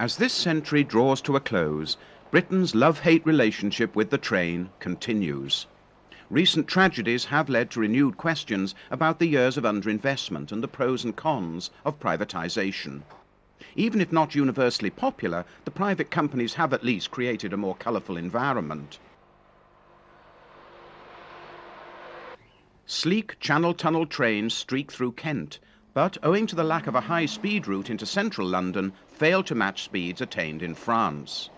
As this century draws to a close, Britain's love-hate relationship with the train continues. Recent tragedies have led to renewed questions about the years of underinvestment and the pros and cons of privatisation. Even if not universally popular, the private companies have at least created a more colourful environment. Sleek Channel Tunnel trains streak through Kent, but owing to the lack of a high-speed route into central London, fail to match speeds attained in France.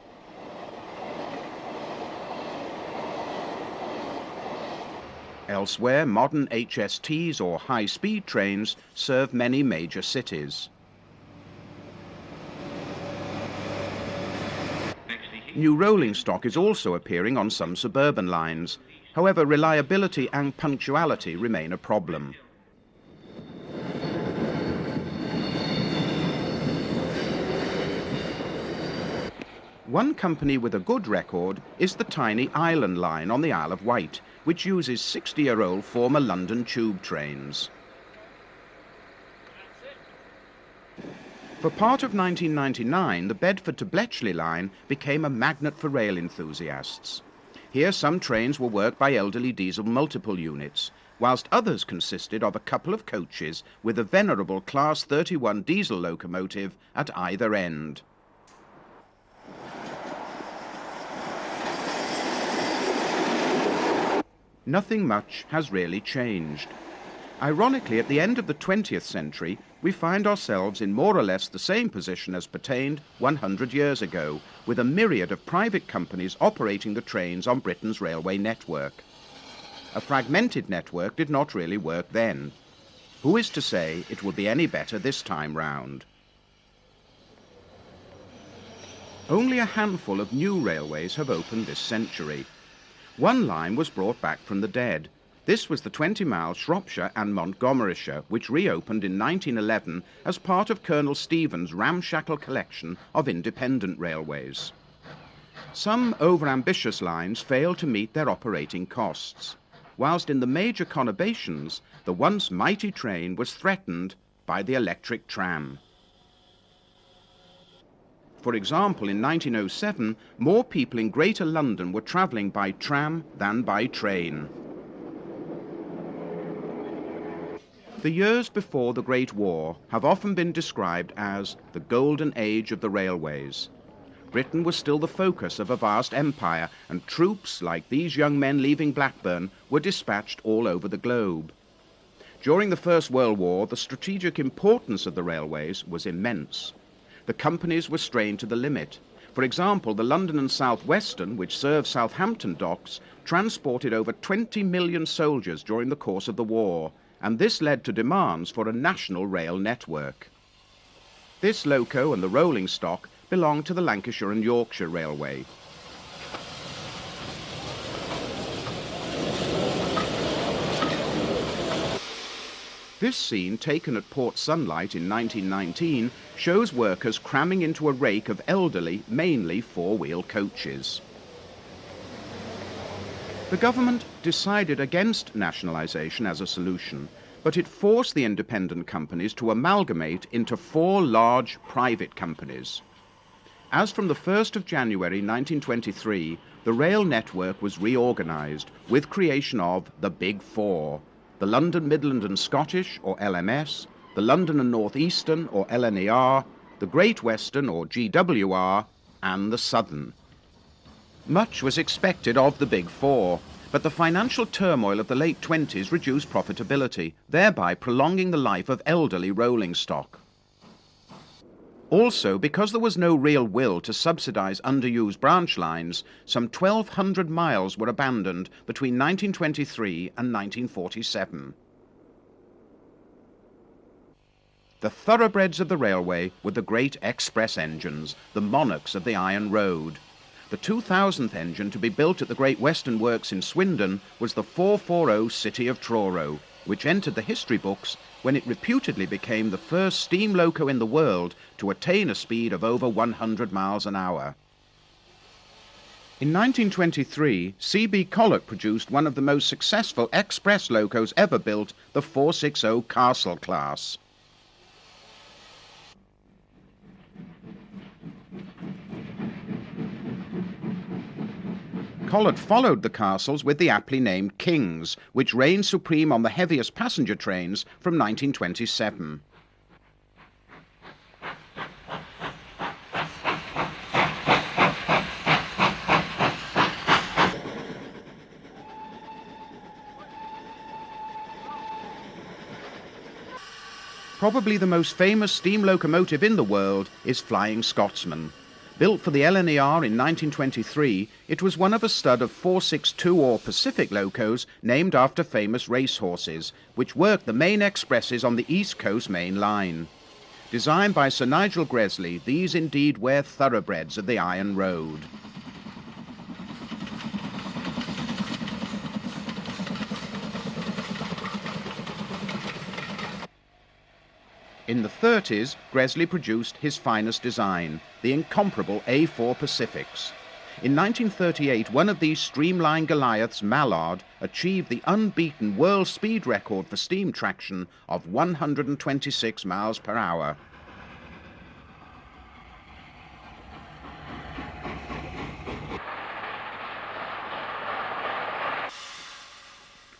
Elsewhere, modern HSTs or high-speed trains serve many major cities. New rolling stock is also appearing on some suburban lines. However, reliability and punctuality remain a problem. One company with a good record is the tiny Island line on the Isle of Wight, which uses 60-year-old former London tube trains. For part of 1999, the Bedford to Bletchley line became a magnet for rail enthusiasts. Here some trains were worked by elderly diesel multiple units, whilst others consisted of a couple of coaches with a venerable Class 31 diesel locomotive at either end. Nothing much has really changed. Ironically, at the end of the 20th century, we find ourselves in more or less the same position as pertained 100 years ago, with a myriad of private companies operating the trains on Britain's railway network. A fragmented network did not really work then. Who is to say it will be any better this time round? Only a handful of new railways have opened this century. One line was brought back from the dead. This was the 20-mile Shropshire and Montgomeryshire, which reopened in 1911 as part of Colonel Stevens' ramshackle collection of independent railways. Some over-ambitious lines failed to meet their operating costs, whilst in the major conurbations, the once mighty train was threatened by the electric tram. For example, in 1907, more people in Greater London were travelling by tram than by train. The years before the Great War have often been described as the golden age of the railways. Britain was still the focus of a vast empire, and troops like these young men leaving Blackburn were dispatched all over the globe. During the First World War, the strategic importance of the railways was immense. The companies were strained to the limit. For example, the London and South Western, which served Southampton docks, transported over 20 million soldiers during the course of the war, and this led to demands for a national rail network. This loco and the rolling stock belonged to the Lancashire and Yorkshire Railway. This scene, taken at Port Sunlight in 1919, shows workers cramming into a rake of elderly, mainly four-wheel coaches. The government decided against nationalisation as a solution, but it forced the independent companies to amalgamate into 4 large private companies. As from the 1st of January 1923, the rail network was reorganised with creation of the Big Four: the London, Midland and Scottish, or LMS, the London and North Eastern, or LNER, the Great Western, or GWR, and the Southern. Much was expected of the Big Four, but the financial turmoil of the late 20s reduced profitability, thereby prolonging the life of elderly rolling stock. Also, because there was no real will to subsidise underused branch lines, some 1,200 miles were abandoned between 1923 and 1947. The thoroughbreds of the railway were the great express engines, the monarchs of the Iron Road. The 2000th engine to be built at the Great Western Works in Swindon was the 440 City of Truro, which entered the history books when it reputedly became the first steam loco in the world to attain a speed of over 100 miles an hour. In 1923, C.B. Collock produced one of the most successful express locos ever built, the 460 Castle class. Collard followed the castles with the aptly named Kings, which reigned supreme on the heaviest passenger trains from 1927. Probably the most famous steam locomotive in the world is Flying Scotsman. Built for the LNER in 1923, it was one of a stud of 462-oar Pacific locos named after famous racehorses, which worked the main expresses on the East Coast Main Line. Designed by Sir Nigel Gresley, these indeed were thoroughbreds of the Iron Road. In the 30s, Gresley produced his finest design, the incomparable A4 Pacifics. In 1938, one of these streamlined Goliaths, Mallard, achieved the unbeaten world speed record for steam traction of 126 miles per hour.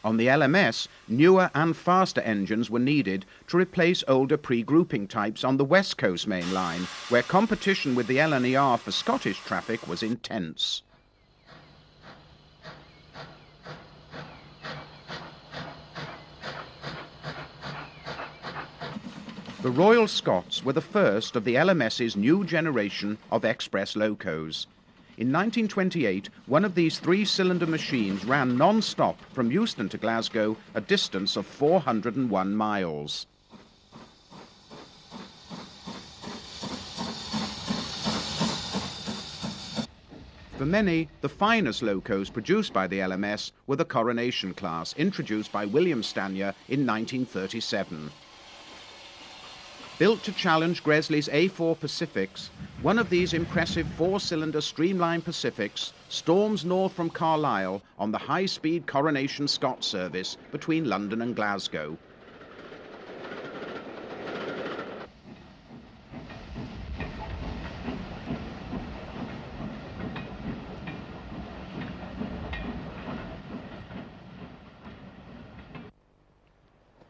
On the LMS, newer and faster engines were needed to replace older pre-grouping types on the West Coast Main Line, where competition with the LNER for Scottish traffic was intense. The Royal Scots were the first of the LMS's new generation of express locos. In 1928, one of these three-cylinder machines ran non-stop from Euston to Glasgow, a distance of 401 miles. For many, the finest locos produced by the LMS were the Coronation class, introduced by William Stanier in 1937. Built to challenge Gresley's A4 Pacifics, one of these impressive four-cylinder streamlined Pacifics storms north from Carlisle on the high-speed Coronation Scot service between London and Glasgow.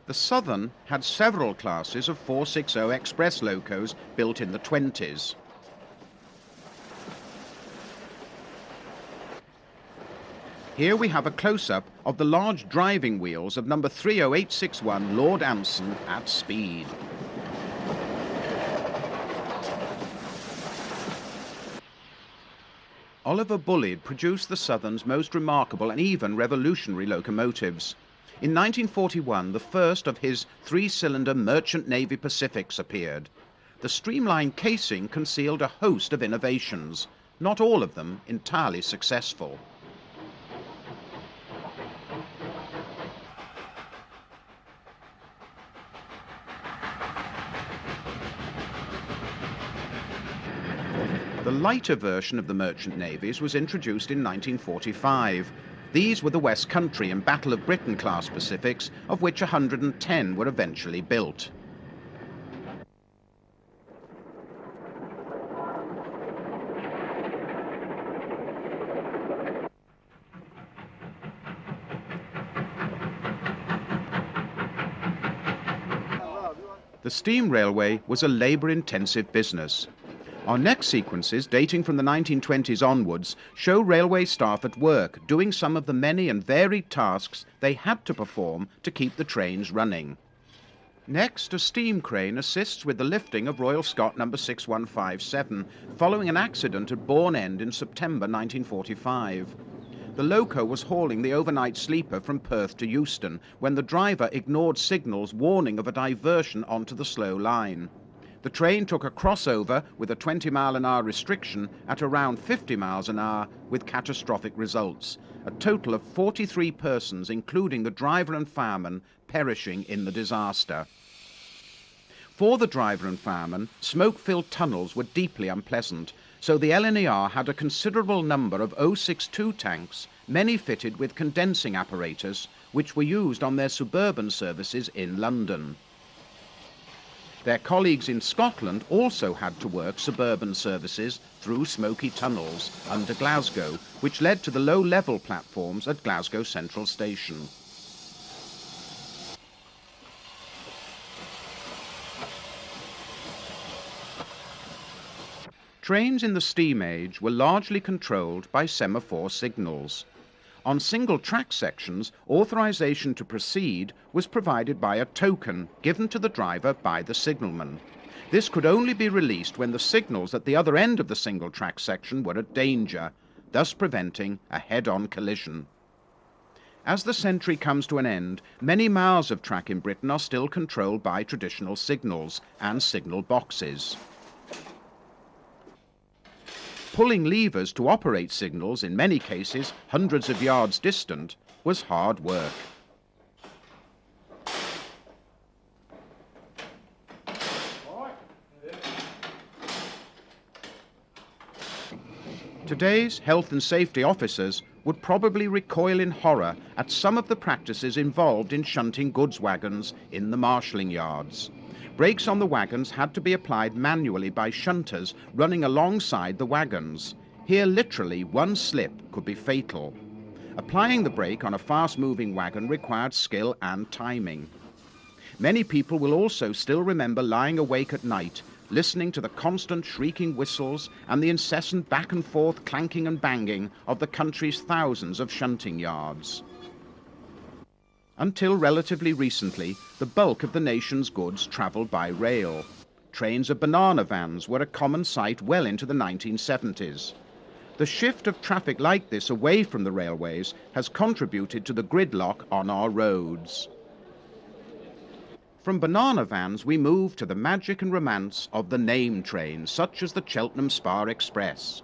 The Southern had several classes of 460 express locos built in the 20s. Here we have a close-up of the large driving wheels of number 30861 Lord Anson at speed. Oliver Bulleid produced the Southern's most remarkable and even revolutionary locomotives. In 1941, the first of his three-cylinder Merchant Navy Pacifics appeared. The streamlined casing concealed a host of innovations, not all of them entirely successful. The lighter version of the Merchant Navies was introduced in 1945. These were the West Country and Battle of Britain class Pacifics, of which 110 were eventually built. The steam railway was a labour-intensive business. Our next sequences, dating from the 1920s onwards, show railway staff at work, doing some of the many and varied tasks they had to perform to keep the trains running. Next, a steam crane assists with the lifting of Royal Scot No. 6157, following an accident at Bourne End in September 1945. The loco was hauling the overnight sleeper from Perth to Euston when the driver ignored signals warning of a diversion onto the slow line. The train took a crossover with a 20-mile-an-hour restriction at around 50 miles an hour with catastrophic results. A total of 43 persons, including the driver and fireman, perishing in the disaster. For the driver and fireman, smoke-filled tunnels were deeply unpleasant, so the LNER had a considerable number of 062 tanks, many fitted with condensing apparatus, which were used on their suburban services in London. Their colleagues in Scotland also had to work suburban services through smoky tunnels under Glasgow, which led to the low-level platforms at Glasgow Central Station. Trains in the steam age were largely controlled by semaphore signals. On single track sections, authorization to proceed was provided by a token given to the driver by the signalman. This could only be released when the signals at the other end of the single track section were at danger, thus preventing a head-on collision. As the century comes to an end, many miles of track in Britain are still controlled by traditional signals and signal boxes. Pulling levers to operate signals, in many cases hundreds of yards distant, was hard work. Today's health and safety officers would probably recoil in horror at some of the practices involved in shunting goods wagons in the marshalling yards. Brakes on the wagons had to be applied manually by shunters running alongside the wagons. Here, literally, one slip could be fatal. Applying the brake on a fast-moving wagon required skill and timing. Many people will also still remember lying awake at night, listening to the constant shrieking whistles and the incessant back-and-forth clanking and banging of the country's thousands of shunting yards. Until relatively recently, the bulk of the nation's goods travelled by rail. Trains of banana vans were a common sight well into the 1970s. The shift of traffic like this away from the railways has contributed to the gridlock on our roads. From banana vans we move to the magic and romance of the name trains, such as the Cheltenham Spa Express.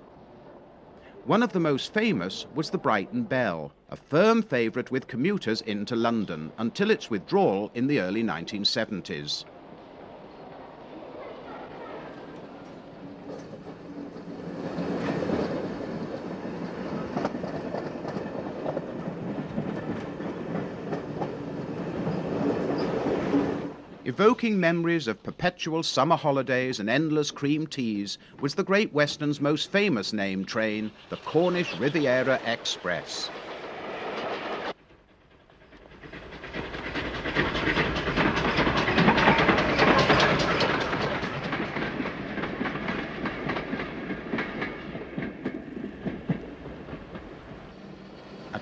One of the most famous was the Brighton Belle, a firm favourite with commuters into London until its withdrawal in the early 1970s. Evoking memories of perpetual summer holidays and endless cream teas was the Great Western's most famous named train, the Cornish Riviera Express.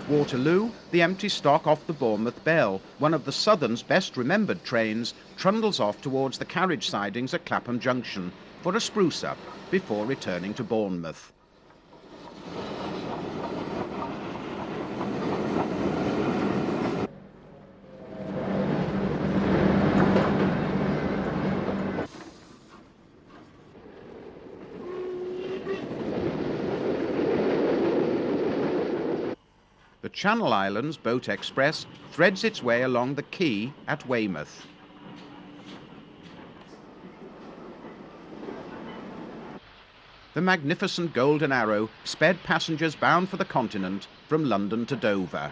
Waterloo, the empty stock off the Bournemouth Belle, one of the Southern's best remembered trains, trundles off towards the carriage sidings at Clapham Junction for a spruce-up before returning to Bournemouth. The Channel Islands Boat Express threads its way along the quay at Weymouth. The magnificent Golden Arrow sped passengers bound for the continent from London to Dover.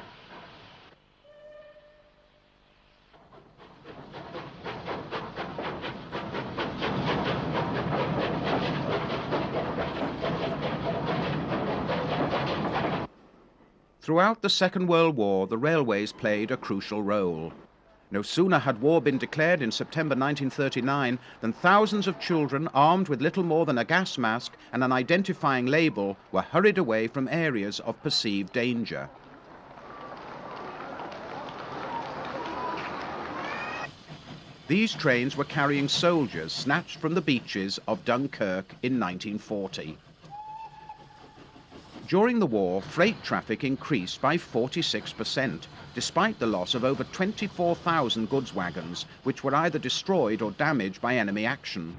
Throughout the Second World War, the railways played a crucial role. No sooner had war been declared in September 1939 than thousands of children armed with little more than a gas mask and an identifying label were hurried away from areas of perceived danger. These trains were carrying soldiers snatched from the beaches of Dunkirk in 1940. During the war, freight traffic increased by 46%, despite the loss of over 24,000 goods wagons, which were either destroyed or damaged by enemy action.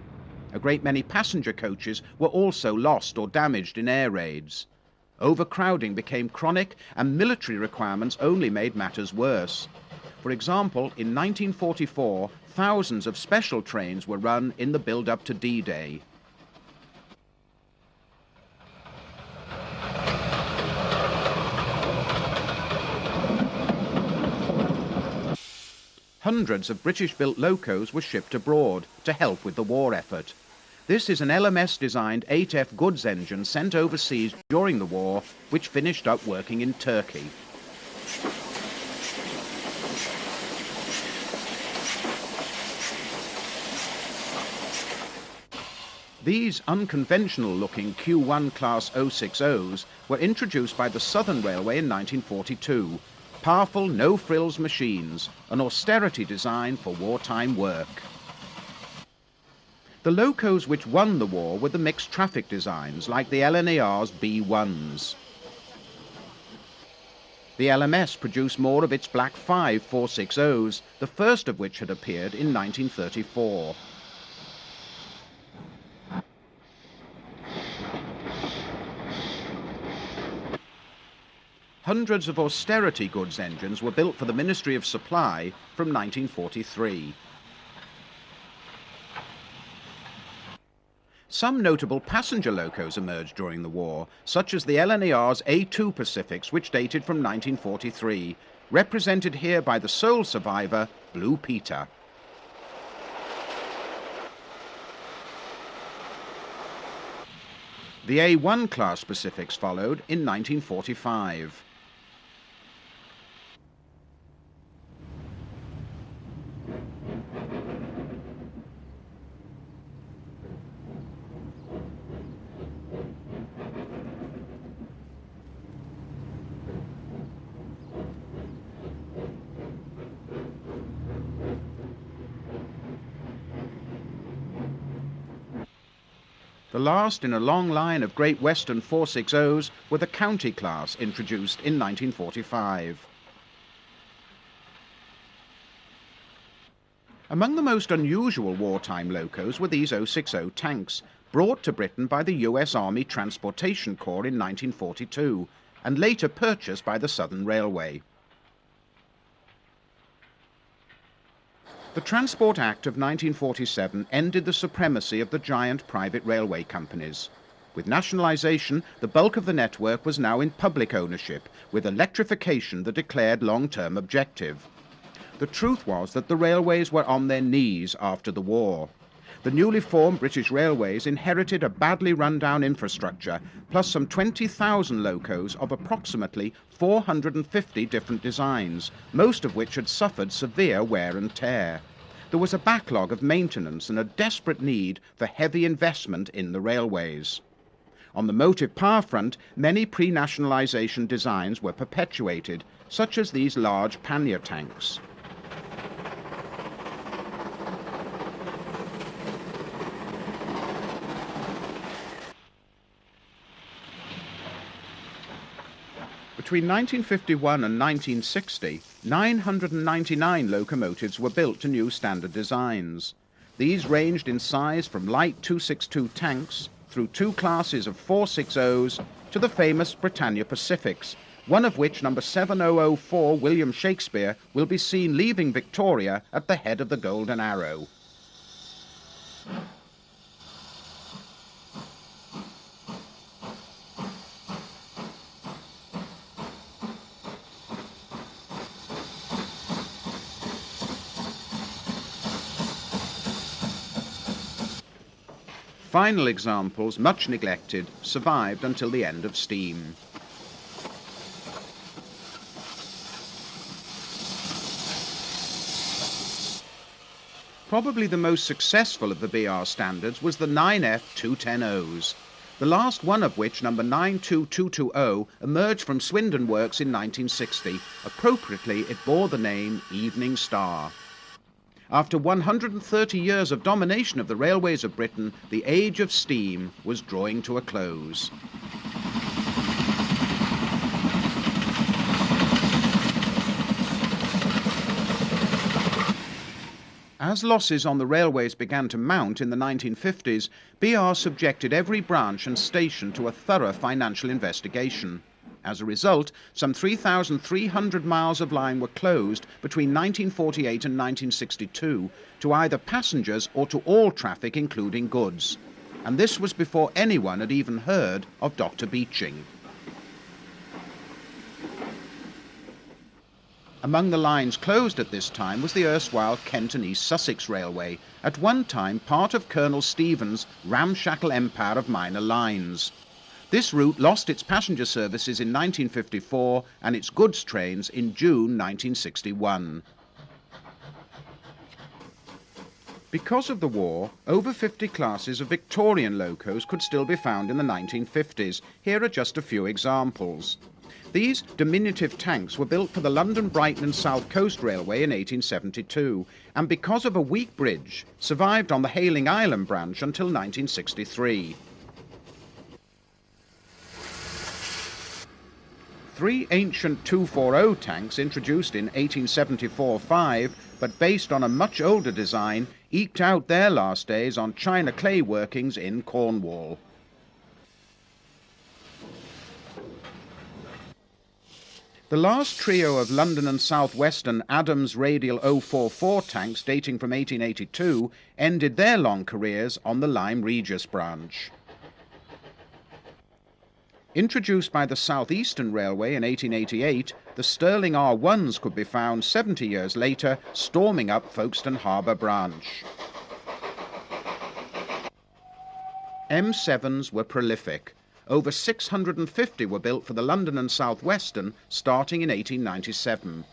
A great many passenger coaches were also lost or damaged in air raids. Overcrowding became chronic, and military requirements only made matters worse. For example, in 1944, thousands of special trains were run in the build-up to D-Day. Hundreds of British-built locos were shipped abroad to help with the war effort. This is an LMS-designed 8F goods engine sent overseas during the war, which finished up working in Turkey. These unconventional-looking Q1 class 060s were introduced by the Southern Railway in 1942. Powerful, no-frills machines, an austerity design for wartime work. The locos which won the war were the mixed traffic designs, like the LNER's B1s. The LMS produced more of its Black 5 460s, the first of which had appeared in 1934. Hundreds of austerity goods engines were built for the Ministry of Supply from 1943. Some notable passenger locos emerged during the war, such as the LNER's A2 Pacifics, which dated from 1943, represented here by the sole survivor, Blue Peter. The A1 class Pacifics followed in 1945. The last in a long line of Great Western 460s were the County class, introduced in 1945. Among the most unusual wartime locos were these 060 tanks, brought to Britain by the US Army Transportation Corps in 1942, and later purchased by the Southern Railway. The Transport Act of 1947 ended the supremacy of the giant private railway companies. With nationalisation, the bulk of the network was now in public ownership, with electrification the declared long-term objective. The truth was that the railways were on their knees after the war. The newly formed British Railways inherited a badly run-down infrastructure, plus some 20,000 locos of approximately 450 different designs, most of which had suffered severe wear and tear. There was a backlog of maintenance and a desperate need for heavy investment in the railways. On the motive power front, many pre-nationalisation designs were perpetuated, such as these large pannier tanks. Between 1951 and 1960, 999 locomotives were built to new standard designs. These ranged in size from light 262 tanks through two classes of 460s to the famous Britannia Pacifics, one of which, number 7004 William Shakespeare, will be seen leaving Victoria at the head of the Golden Arrow. Final examples, much neglected, survived until the end of steam. Probably the most successful of the BR standards was the 9F 210Os, the last one of which, number 92220, emerged from Swindon Works in 1960. Appropriately, it bore the name Evening Star. After 130 years of domination of the railways of Britain, the age of steam was drawing to a close. As losses on the railways began to mount in the 1950s, BR subjected every branch and station to a thorough financial investigation. As a result, some 3,300 miles of line were closed between 1948 and 1962 to either passengers or to all traffic, including goods. And this was before anyone had even heard of Dr. Beeching. Among the lines closed at this time was the erstwhile Kent and East Sussex Railway, at one time part of Colonel Stevens' ramshackle empire of minor lines. This route lost its passenger services in 1954 and its goods trains in June 1961. Because of the war, over 50 classes of Victorian locos could still be found in the 1950s. Here are just a few examples. These diminutive tanks were built for the London, Brighton and South Coast Railway in 1872, and because of a weak bridge, survived on the Hayling Island branch until 1963. Three ancient 240 tanks introduced in 1874-5, but based on a much older design, eked out their last days on China clay workings in Cornwall. The last trio of London and South Western Adams Radial 044 tanks dating from 1882 ended their long careers on the Lyme Regis branch. Introduced by the South Eastern Railway in 1888, the Stirling R1s could be found 70 years later storming up Folkestone Harbour branch. M7s were prolific. Over 650 were built for the London and South Western starting in 1897.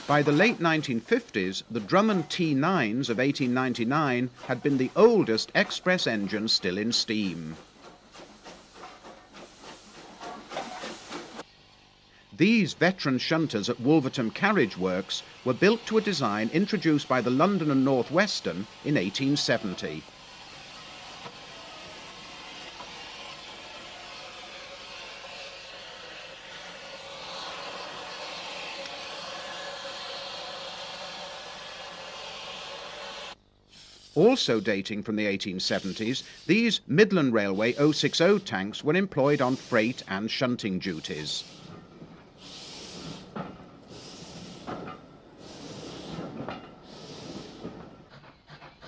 By the late 1950s, the Drummond T9s of 1899 had been the oldest express engines still in steam. These veteran shunters at Wolverton Carriage Works were built to a design introduced by the London and North Western in 1870. Also dating from the 1870s, these Midland Railway 060 tanks were employed on freight and shunting duties.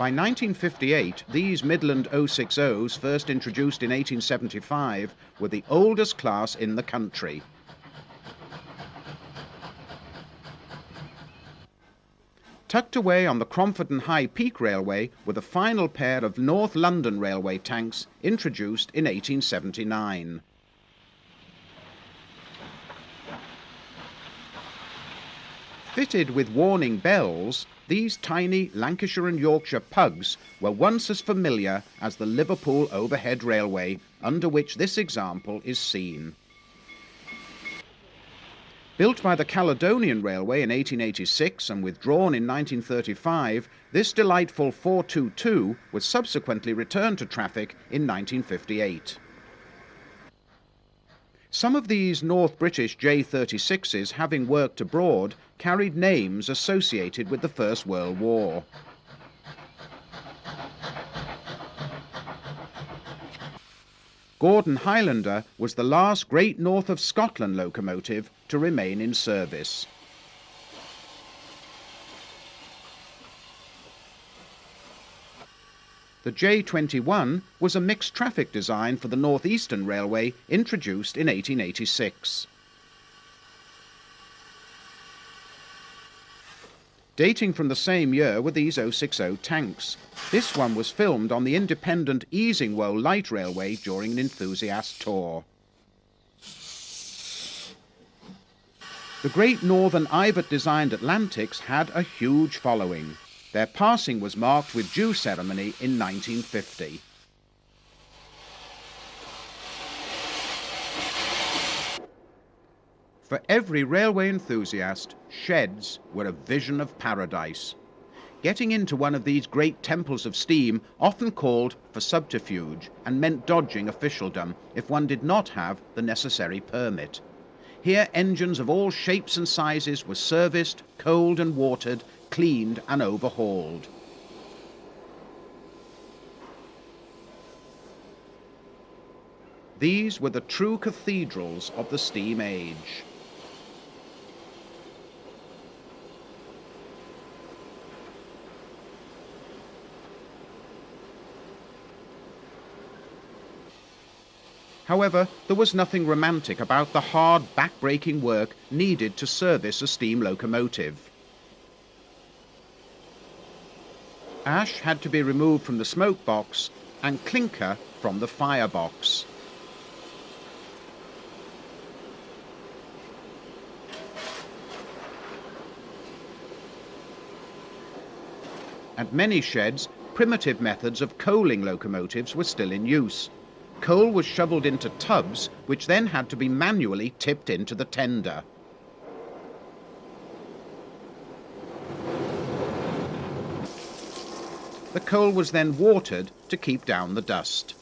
By 1958, these Midland 060s, first introduced in 1875, were the oldest class in the country. Tucked away on the Cromford and High Peak Railway were the final pair of North London Railway tanks introduced in 1879. Fitted with warning bells, these tiny Lancashire and Yorkshire pugs were once as familiar as the Liverpool Overhead Railway, under which this example is seen. Built by the Caledonian Railway in 1886 and withdrawn in 1935, this delightful 422 was subsequently returned to traffic in 1958. Some of these North British J36s, having worked abroad, carried names associated with the First World War. Gordon Highlander was the last Great North of Scotland locomotive to remain in service. The J21 was a mixed traffic design for the North Eastern Railway, introduced in 1886. Dating from the same year were these 060 tanks. This one was filmed on the independent Easingwoe Light Railway during an enthusiast tour. The Great Northern Ibert-designed Atlantics had a huge following. Their passing was marked with due ceremony in 1950. For every railway enthusiast, sheds were a vision of paradise. Getting into one of these great temples of steam often called for subterfuge and meant dodging officialdom if one did not have the necessary permit. Here engines of all shapes and sizes were serviced, coaled and watered, cleaned and overhauled. These were the true cathedrals of the steam age. However, there was nothing romantic about the hard, back-breaking work needed to service a steam locomotive. Ash had to be removed from the smoke box and clinker from the firebox. At many sheds, primitive methods of coaling locomotives were still in use. Coal was shoveled into tubs, which then had to be manually tipped into the tender. The coal was then watered to keep down the dust.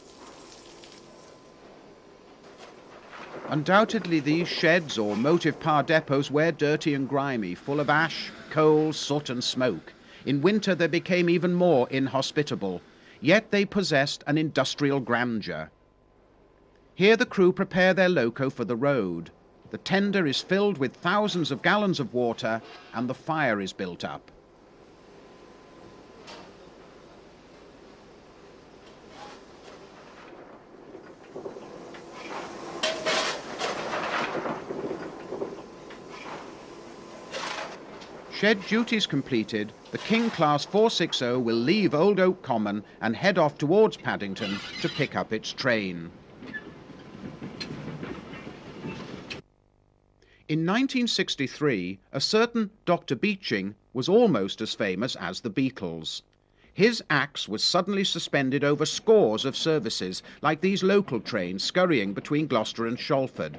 Undoubtedly, these sheds or motive power depots were dirty and grimy, full of ash, coal, soot and smoke. In winter they became even more inhospitable, yet they possessed an industrial grandeur. Here the crew prepare their loco for the road. The tender is filled with thousands of gallons of water and the fire is built up. Shed duties completed, the King Class 460 will leave Old Oak Common and head off towards Paddington to pick up its train. In 1963, a certain Dr. Beeching was almost as famous as the Beatles. His axe was suddenly suspended over scores of services, like these local trains scurrying between Gloucester and Shalford.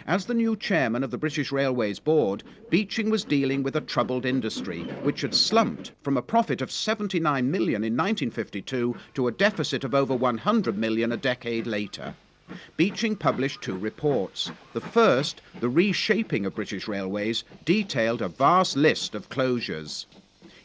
As the new chairman of the British Railways Board, Beeching was dealing with a troubled industry, which had slumped from a profit of 79 million in 1952 to a deficit of over 100 million a decade later. Beeching published two reports. The first, The Reshaping of British Railways, detailed a vast list of closures.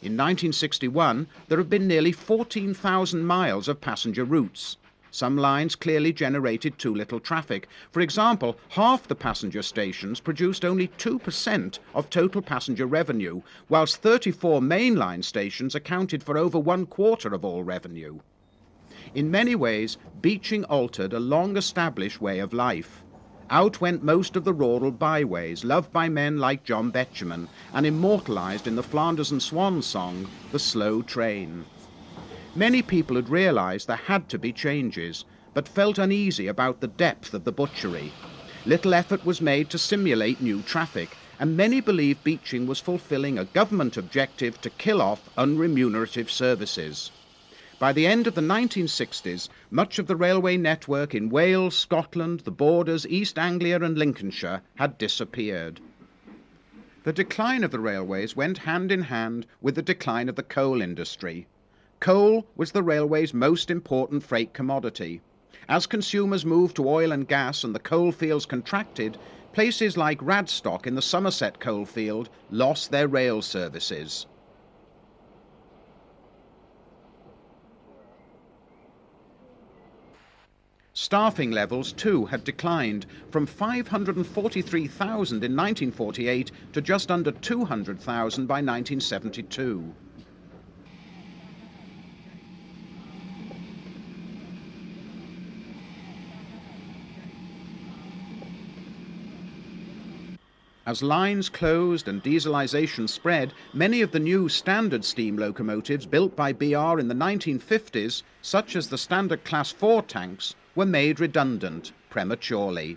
In 1961, there have been nearly 14,000 miles of passenger routes. Some lines clearly generated too little traffic. For example, half the passenger stations produced only 2% of total passenger revenue, whilst 34 mainline stations accounted for over 1/4 of all revenue. In many ways, Beeching altered a long-established way of life. Out went most of the rural byways, loved by men like John Betjeman, and immortalised in the Flanders and Swan song, The Slow Train. Many people had realised there had to be changes, but felt uneasy about the depth of the butchery. Little effort was made to simulate new traffic, and many believed Beeching was fulfilling a government objective to kill off unremunerative services. By the end of the 1960s, much of the railway network in Wales, Scotland, the Borders, East Anglia and Lincolnshire had disappeared. The decline of the railways went hand in hand with the decline of the coal industry. Coal was the railway's most important freight commodity. As consumers moved to oil and gas and the coal fields contracted, places like Radstock in the Somerset coalfield lost their rail services. Staffing levels too had declined from 543,000 in 1948 to just under 200,000 by 1972. As lines closed and dieselisation spread, many of the new standard steam locomotives built by BR in the 1950s, such as the standard Class 4 tanks, were made redundant prematurely.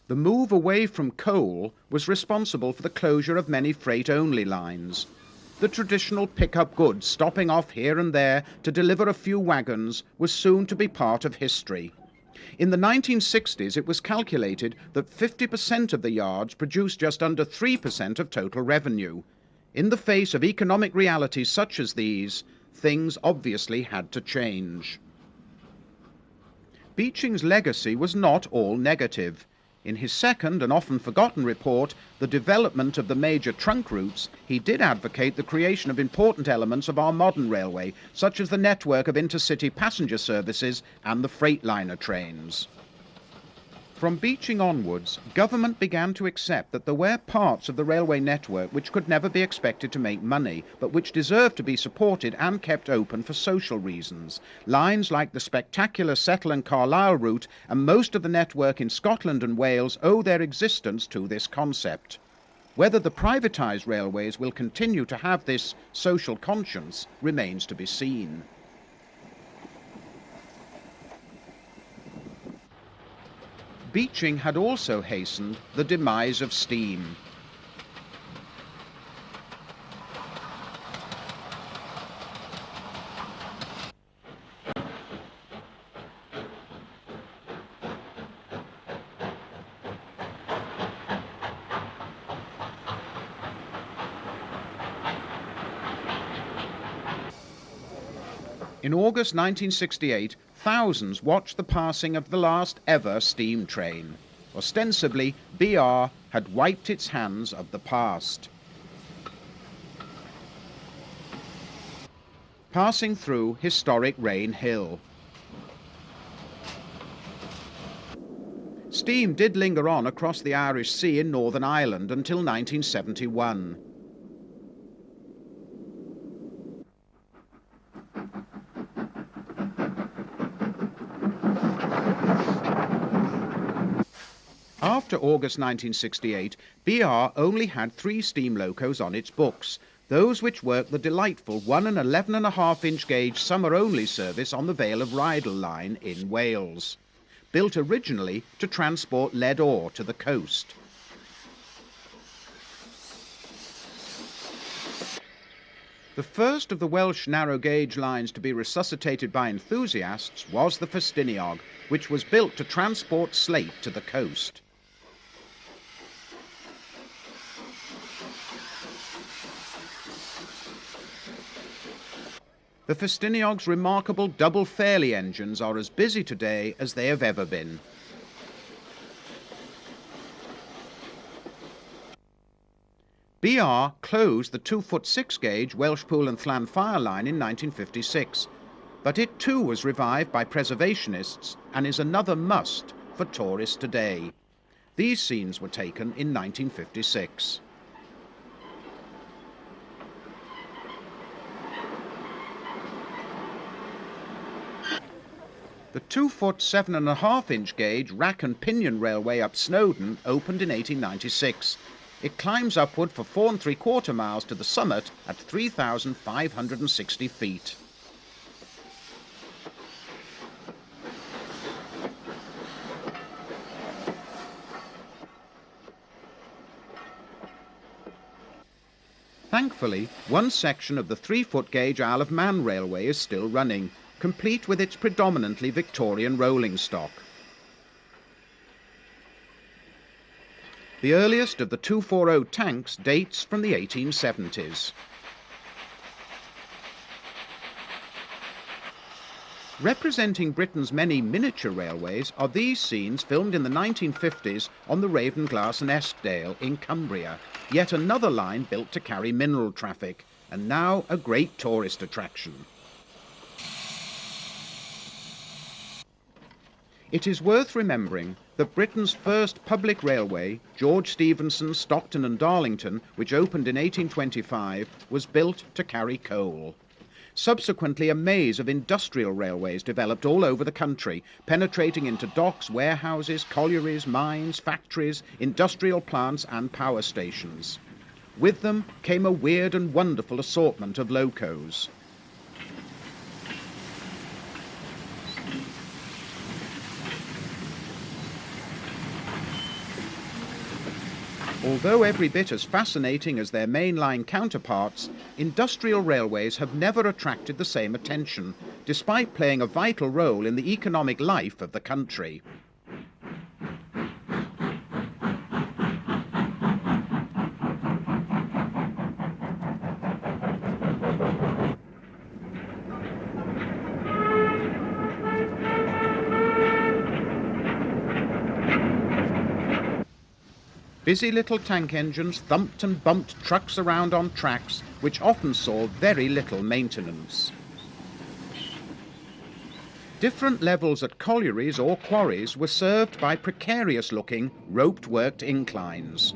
The move away from coal was responsible for the closure of many freight-only lines. The traditional pick-up goods stopping off here and there to deliver a few wagons was soon to be part of history. In the 1960s, it was calculated that 50% of the yards produced just under 3% of total revenue. In the face of economic realities such as these, things obviously had to change. Beeching's legacy was not all negative. In his second and often forgotten report, The Development of the Major Trunk Routes, he did advocate the creation of important elements of our modern railway, such as the network of intercity passenger services and the Freightliner trains. From Beeching onwards, government began to accept that there were parts of the railway network which could never be expected to make money, but which deserved to be supported and kept open for social reasons. Lines like the spectacular Settle and Carlisle route and most of the network in Scotland and Wales owe their existence to this concept. Whether the privatised railways will continue to have this social conscience remains to be seen. Beeching had also hastened the demise of steam. In August 1968, thousands watched the passing of the last ever steam train. Ostensibly, BR had wiped its hands of the past. Passing through historic Rain Hill. Steam did linger on across the Irish Sea in Northern Ireland until 1971. After August 1968, BR only had 3 steam locos on its books, those which worked the delightful 1 and 11.5-inch gauge summer-only service on the Vale of Rydal line in Wales, built originally to transport lead ore to the coast. The first of the Welsh narrow-gauge lines to be resuscitated by enthusiasts was the Festiniog, which was built to transport slate to the coast. The Festiniog's remarkable double Fairley engines are as busy today as they have ever been. BR closed the 2-foot 6-gauge Welshpool and Llanfire line in 1956, but it too was revived by preservationists and is another must for tourists today. These scenes were taken in 1956. The 2-foot 7.5-inch gauge rack and pinion railway up Snowdon opened in 1896. It climbs upward for 4 3/4 miles to the summit at 3,560 feet. Thankfully, one section of the 3-foot gauge Isle of Man railway is still running, complete with its predominantly Victorian rolling stock. The earliest of the 240 tanks dates from the 1870s. Representing Britain's many miniature railways are these scenes filmed in the 1950s on the Ravenglass and Eskdale in Cumbria, yet another line built to carry mineral traffic, and now a great tourist attraction. It is worth remembering that Britain's first public railway, George Stephenson's Stockton and Darlington, which opened in 1825, was built to carry coal. Subsequently, a maze of industrial railways developed all over the country, penetrating into docks, warehouses, collieries, mines, factories, industrial plants and power stations. With them came a weird and wonderful assortment of locos. Although every bit as fascinating as their mainline counterparts, industrial railways have never attracted the same attention, despite playing a vital role in the economic life of the country. Busy little tank engines thumped and bumped trucks around on tracks, which often saw very little maintenance. Different levels at collieries or quarries were served by precarious-looking, roped-worked inclines.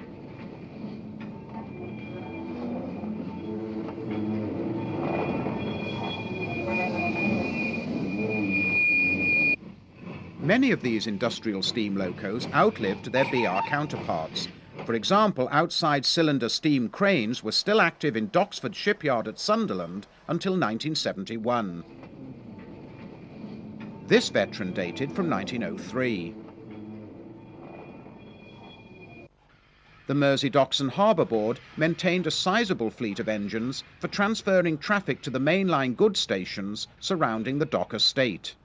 Many of these industrial steam locos outlived their BR counterparts. For example, outside cylinder steam cranes were still active in Doxford Shipyard at Sunderland until 1971. This veteran dated from 1903. The Mersey Docks and Harbour Board maintained a sizable fleet of engines for transferring traffic to the mainline goods stations surrounding the dock estate.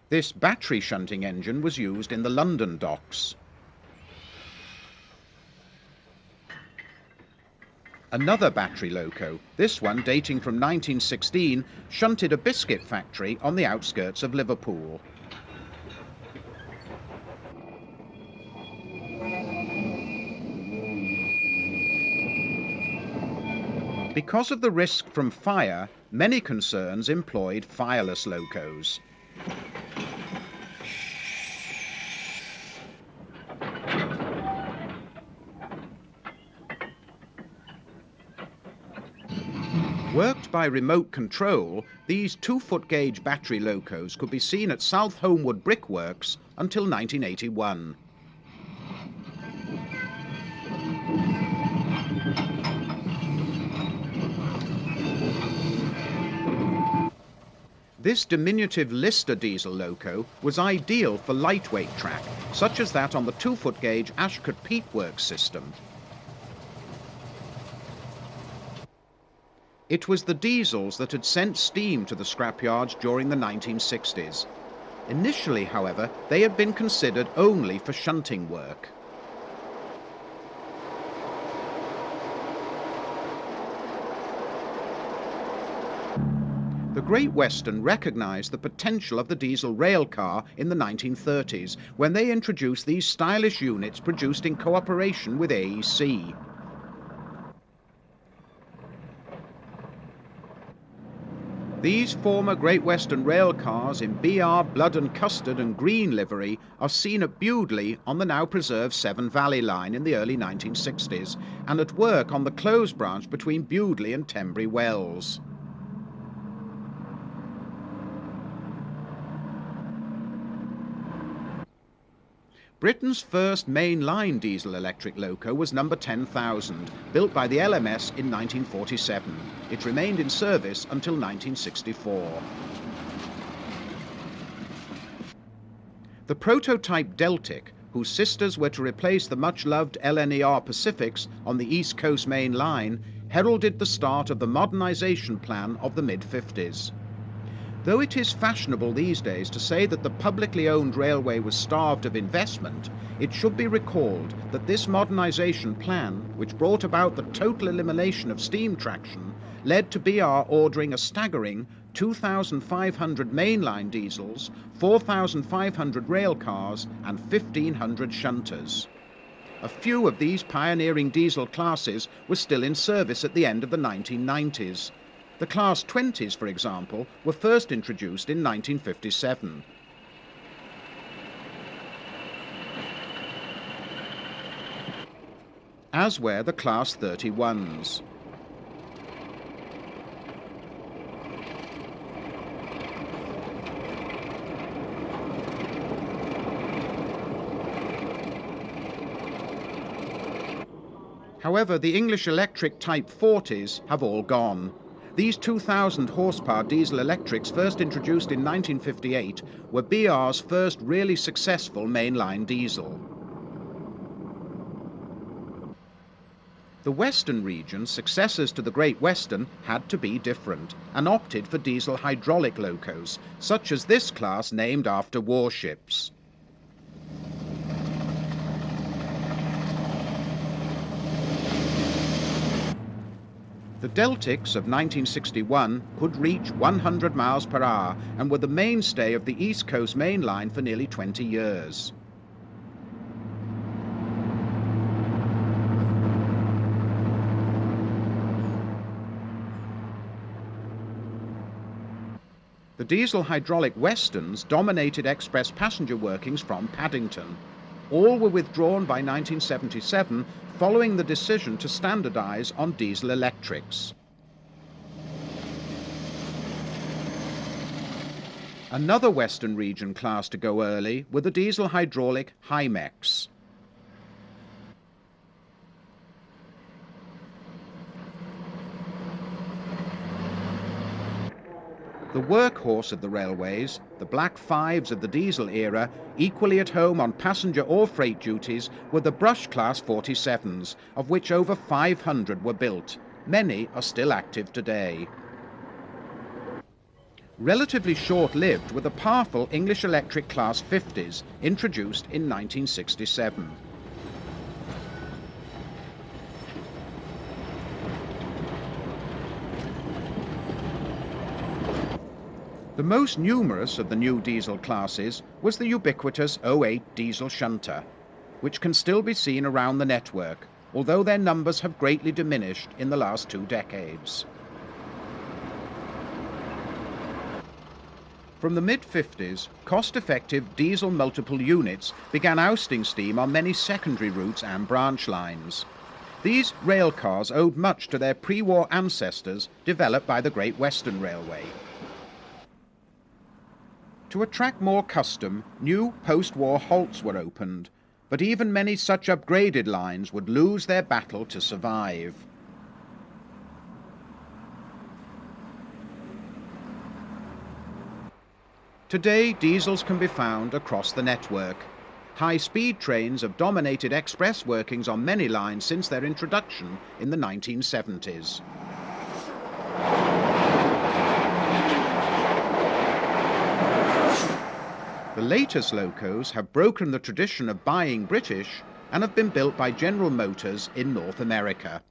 This battery shunting engine was used in the London docks. Another battery loco, this one dating from 1916, shunted a biscuit factory on the outskirts of Liverpool. Because of the risk from fire, many concerns employed fireless locos. Worked by remote control, these 2-foot gauge battery locos could be seen at South Homewood Brickworks until 1981. This diminutive Lister diesel loco was ideal for lightweight track, such as that on the 2-foot gauge Ashcott Peatworks system. It was the diesels that had sent steam to the scrapyards during the 1960s. Initially, however, they had been considered only for shunting work. The Great Western recognised the potential of the diesel rail car in the 1930s when they introduced these stylish units produced in cooperation with AEC. These former Great Western rail cars in BR blood and custard and green livery are seen at Bewdley on the now preserved Severn Valley line in the early 1960s and at work on the closed branch between Bewdley and Tenbury Wells. Britain's first main-line diesel-electric loco was number 10,000, built by the LMS in 1947. It remained in service until 1964. The prototype Deltic, whose sisters were to replace the much-loved LNER Pacifics on the East Coast Main Line, heralded the start of the modernisation plan of the mid-50s. Though it is fashionable these days to say that the publicly owned railway was starved of investment, it should be recalled that this modernisation plan, which brought about the total elimination of steam traction, led to BR ordering a staggering 2,500 mainline diesels, 4,500 rail cars and 1,500 shunters. A few of these pioneering diesel classes were still in service at the end of the 1990s. The Class 20s, for example, were first introduced in 1957. As were the Class 31s. However, the English Electric Type 40s have all gone. These 2,000 horsepower diesel electrics, first introduced in 1958, were BR's first really successful mainline diesel. The Western region's successors to the Great Western had to be different and opted for diesel hydraulic locos, such as this class named after warships. The Deltics of 1961 could reach 100 miles per hour and were the mainstay of the East Coast Main Line for nearly 20 years. The diesel hydraulic Westerns dominated express passenger workings from Paddington. All were withdrawn by 1977 following the decision to standardise on diesel electrics. Another Western region class to go early were the diesel hydraulic Hymex. The workhorse of the railways, the Black Fives of the diesel era, equally at home on passenger or freight duties, were the Brush Class 47s, of which over 500 were built. Many are still active today. Relatively short-lived were the powerful English Electric Class 50s, introduced in 1967. The most numerous of the new diesel classes was the ubiquitous 08 diesel shunter, which can still be seen around the network, although their numbers have greatly diminished in the last 2 decades. From the mid-50s, cost-effective diesel multiple units began ousting steam on many secondary routes and branch lines. These rail cars owed much to their pre-war ancestors developed by the Great Western Railway. To attract more custom, new post-war halts were opened, but even many such upgraded lines would lose their battle to survive. Today, diesels can be found across the network. High-speed trains have dominated express workings on many lines since their introduction in the 1970s. The latest locos have broken the tradition of buying British and have been built by General Motors in North America.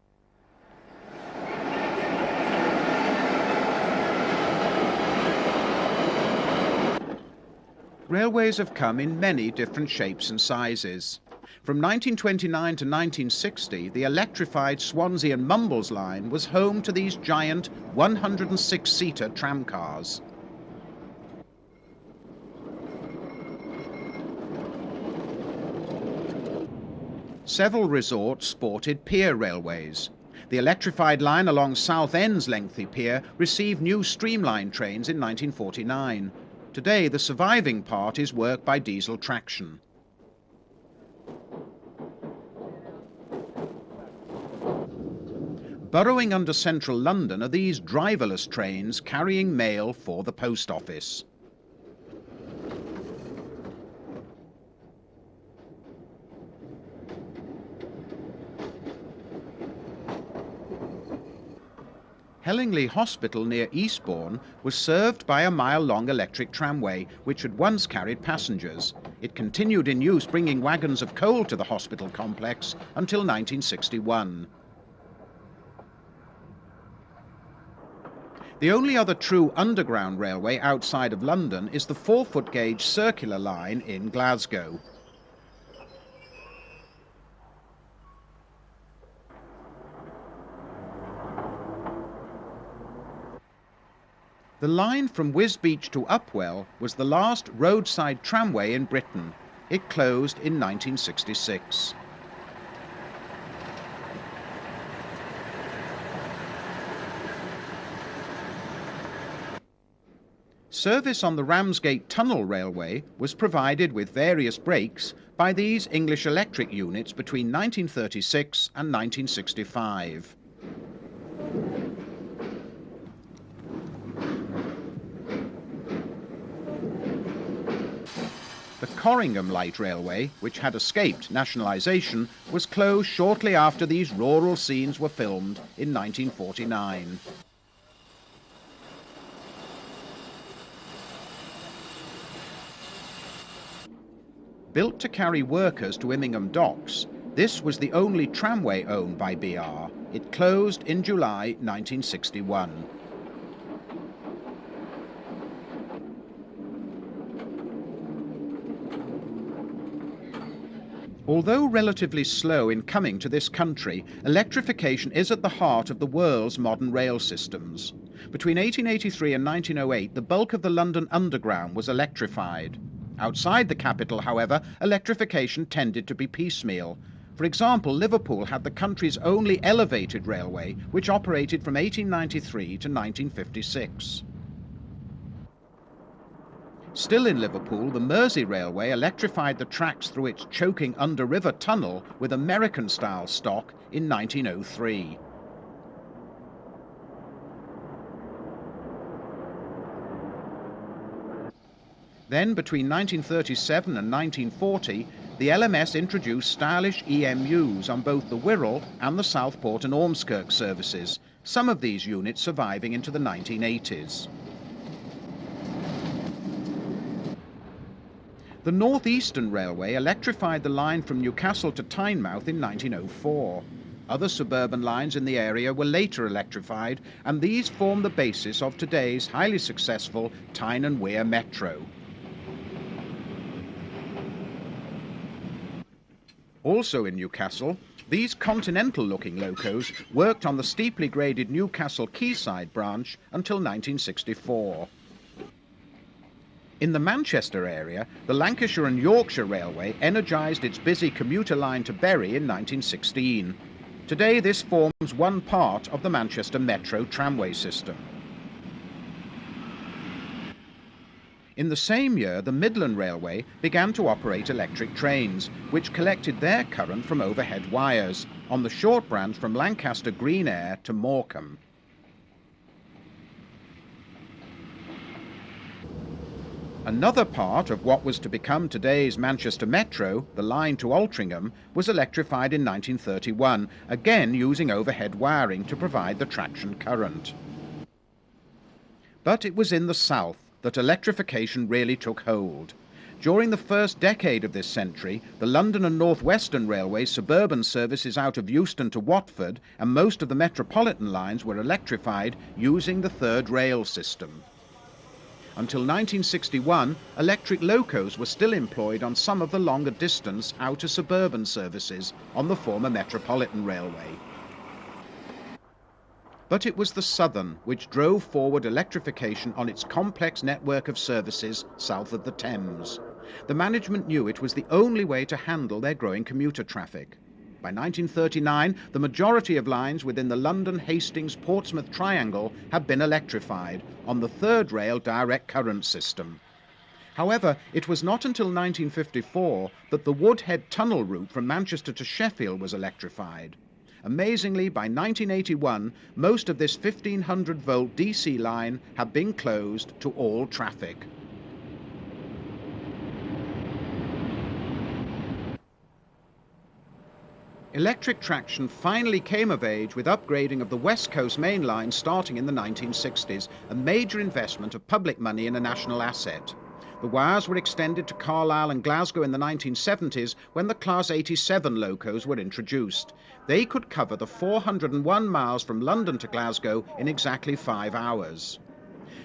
Railways have come in many different shapes and sizes. From 1929 to 1960, the electrified Swansea and Mumbles line was home to these giant 106-seater tramcars. Several resorts sported pier railways. The electrified line along Southend's lengthy pier received new streamline trains in 1949. Today, the surviving part is worked by diesel traction. Burrowing under central London are these driverless trains carrying mail for the post office. Hellingley Hospital near Eastbourne was served by a mile-long electric tramway, which had once carried passengers. It continued in use, bringing wagons of coal to the hospital complex until 1961. The only other true underground railway outside of London is the 4-foot gauge circular line in Glasgow. The line from Wisbech to Upwell was the last roadside tramway in Britain. It closed in 1966. Service on the Ramsgate Tunnel Railway was provided with various breaks by these English electric units between 1936 and 1965. The Corringham Light Railway, which had escaped nationalisation, was closed shortly after these rural scenes were filmed in 1949. Built to carry workers to Immingham Docks, this was the only tramway owned by BR. It closed in July 1961. Although relatively slow in coming to this country, electrification is at the heart of the world's modern rail systems. Between 1883 and 1908, the bulk of the London Underground was electrified. Outside the capital, however, electrification tended to be piecemeal. For example, Liverpool had the country's only elevated railway, which operated from 1893 to 1956. Still in Liverpool, the Mersey Railway electrified the tracks through its choking under-river tunnel with American-style stock in 1903. Then, between 1937 and 1940, the LMS introduced stylish EMUs on both the Wirral and the Southport and Ormskirk services, some of these units surviving into the 1980s. The North Eastern Railway electrified the line from Newcastle to Tynemouth in 1904. Other suburban lines in the area were later electrified, and these form the basis of today's highly successful Tyne and Wear Metro. Also in Newcastle, these continental-looking locos worked on the steeply graded Newcastle Quayside branch until 1964. In the Manchester area, the Lancashire and Yorkshire Railway energised its busy commuter line to Bury in 1916. Today this forms one part of the Manchester Metro tramway system. In the same year, the Midland Railway began to operate electric trains, which collected their current from overhead wires on the short branch from Lancaster Green Air to Morecambe. Another part of what was to become today's Manchester Metro, the line to Altrincham, was electrified in 1931, again using overhead wiring to provide the traction current. But it was in the south that electrification really took hold. During the first decade of this century, the London and North Western Railway's suburban services out of Euston to Watford and most of the metropolitan lines were electrified using the third rail system. Until 1961, electric locos were still employed on some of the longer distance outer suburban services on the former Metropolitan Railway. But it was the Southern which drove forward electrification on its complex network of services south of the Thames. The management knew it was the only way to handle their growing commuter traffic. By 1939, the majority of lines within the London-Hastings-Portsmouth triangle had been electrified on the third rail direct current system. However, it was not until 1954 that the Woodhead tunnel route from Manchester to Sheffield was electrified. Amazingly, by 1981, most of this 1500-volt DC line had been closed to all traffic. Electric traction finally came of age with upgrading of the West Coast Main Line starting in the 1960s, a major investment of public money in a national asset. The wires were extended to Carlisle and Glasgow in the 1970s when the Class 87 locos were introduced. They could cover the 401 miles from London to Glasgow in exactly 5 hours.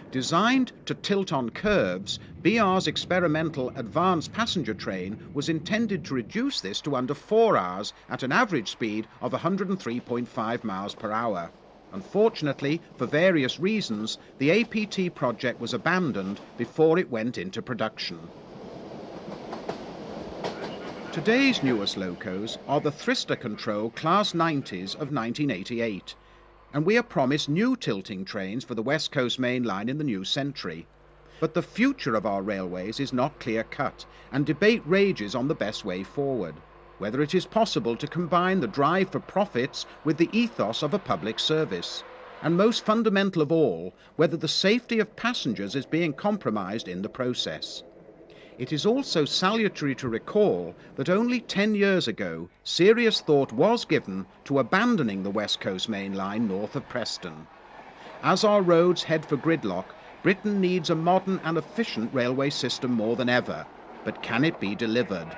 Designed to tilt on curves, BR's experimental advanced passenger train was intended to reduce this to under 4 hours at an average speed of 103.5 miles per hour. Unfortunately, for various reasons, the APT project was abandoned before it went into production. Today's newest locos are the Thrister Control Class 90s of 1988. And we are promised new tilting trains for the West Coast Main Line in the new century. But the future of our railways is not clear-cut, and debate rages on the best way forward, whether it is possible to combine the drive for profits with the ethos of a public service, and most fundamental of all, whether the safety of passengers is being compromised in the process. It is also salutary to recall that only 10 years ago, serious thought was given to abandoning the West Coast Main Line north of Preston. As our roads head for gridlock, Britain needs a modern and efficient railway system more than ever. But can it be delivered?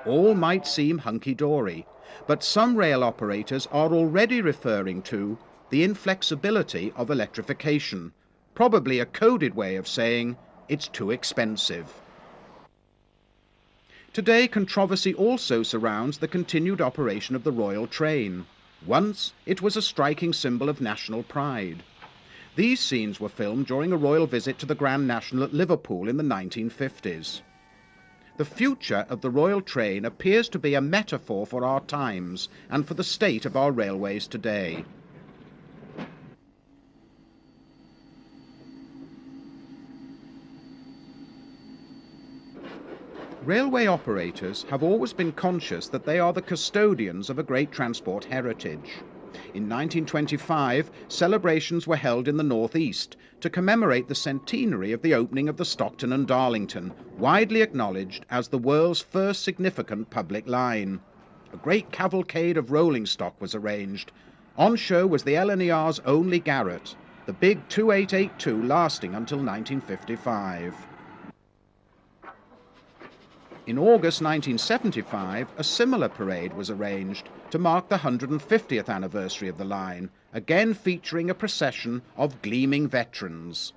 All might seem hunky-dory, but some rail operators are already referring to the inflexibility of electrification, probably a coded way of saying it's too expensive. Today, controversy also surrounds the continued operation of the Royal Train. Once, it was a striking symbol of national pride. These scenes were filmed during a royal visit to the Grand National at Liverpool in the 1950s. The future of the royal train appears to be a metaphor for our times and for the state of our railways today. Railway operators have always been conscious that they are the custodians of a great transport heritage. In 1925, celebrations were held in the North East to commemorate the centenary of the opening of the Stockton and Darlington, widely acknowledged as the world's first significant public line. A great cavalcade of rolling stock was arranged. On show was the LNER's only Garratt, the big 2882 lasting until 1955. In August 1975, a similar parade was arranged to mark the 150th anniversary of the line, again featuring a procession of gleaming veterans.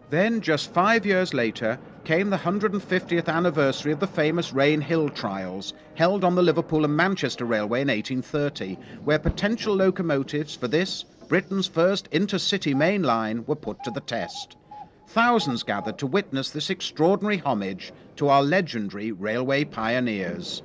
Then, just 5 years later, came the 150th anniversary of the famous Rain Hill trials, held on the Liverpool and Manchester Railway in 1830, where potential locomotives for this, Britain's first intercity main line, were put to the test. Thousands gathered to witness this extraordinary homage to our legendary railway pioneers.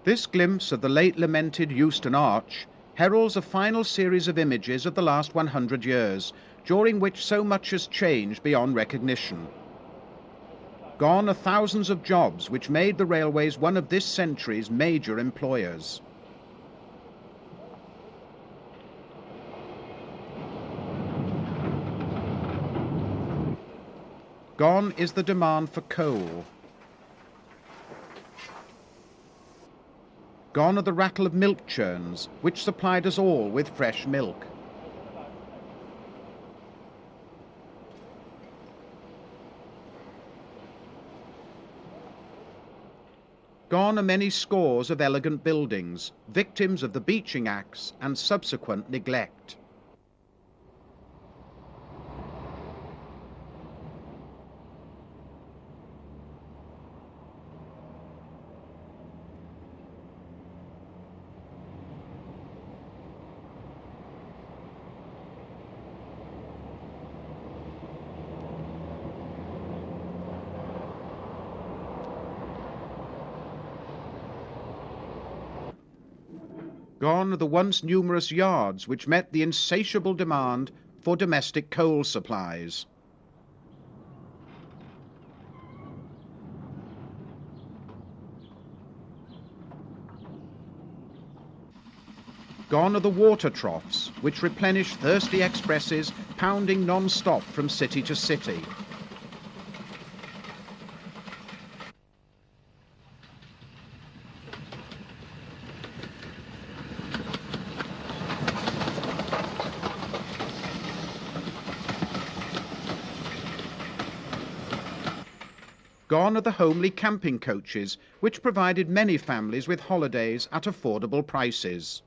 This glimpse of the late lamented Euston Arch heralds a final series of images of the last 100 years, during which so much has changed beyond recognition. Gone are thousands of jobs which made the railways one of this century's major employers. Gone is the demand for coal. Gone are the rattle of milk churns, which supplied us all with fresh milk. Gone are many scores of elegant buildings, victims of the beaching axe and subsequent neglect. Gone are the once numerous yards which met the insatiable demand for domestic coal supplies. Gone are the water troughs which replenish thirsty expresses pounding non-stop from city to city. Gone are the homely camping coaches, which provided many families with holidays at affordable prices.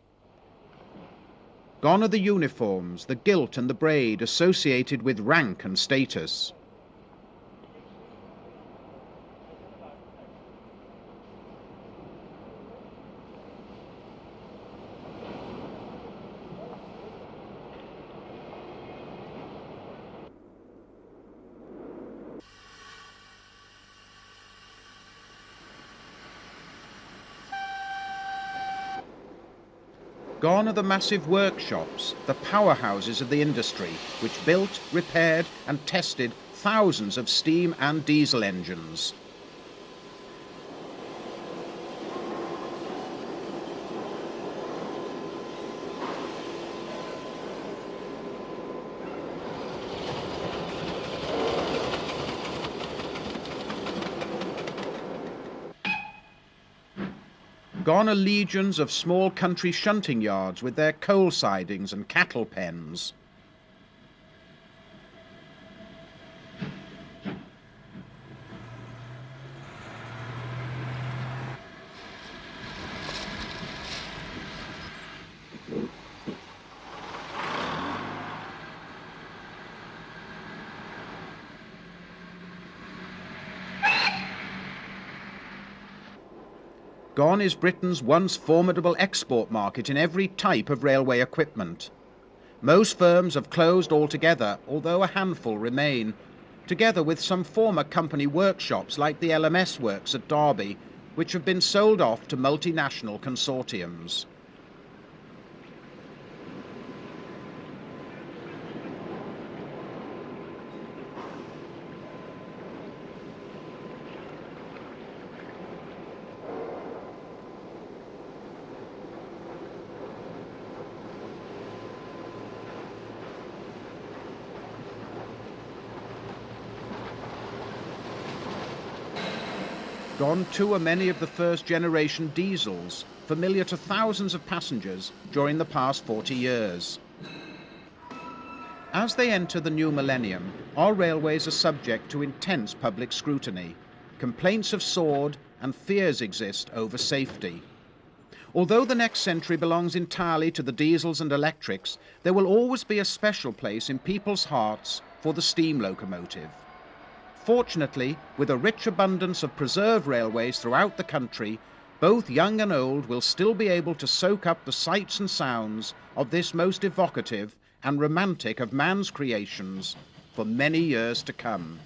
Gone are the uniforms, the gilt and the braid associated with rank and status. Gone are the massive workshops, the powerhouses of the industry, which built, repaired and tested thousands of steam and diesel engines. Gone are legions of small country shunting yards with their coal sidings and cattle pens. Gone is Britain's once formidable export market in every type of railway equipment. Most firms have closed altogether, although a handful remain, together with some former company workshops like the LMS works at Derby, which have been sold off to multinational consortiums. Gone too are many of the first generation diesels, familiar to thousands of passengers during the past 40 years. As they enter the new millennium, our railways are subject to intense public scrutiny. Complaints have soared and fears exist over safety. Although the next century belongs entirely to the diesels and electrics, there will always be a special place in people's hearts for the steam locomotive. Fortunately, with a rich abundance of preserved railways throughout the country, both young and old will still be able to soak up the sights and sounds of this most evocative and romantic of man's creations for many years to come.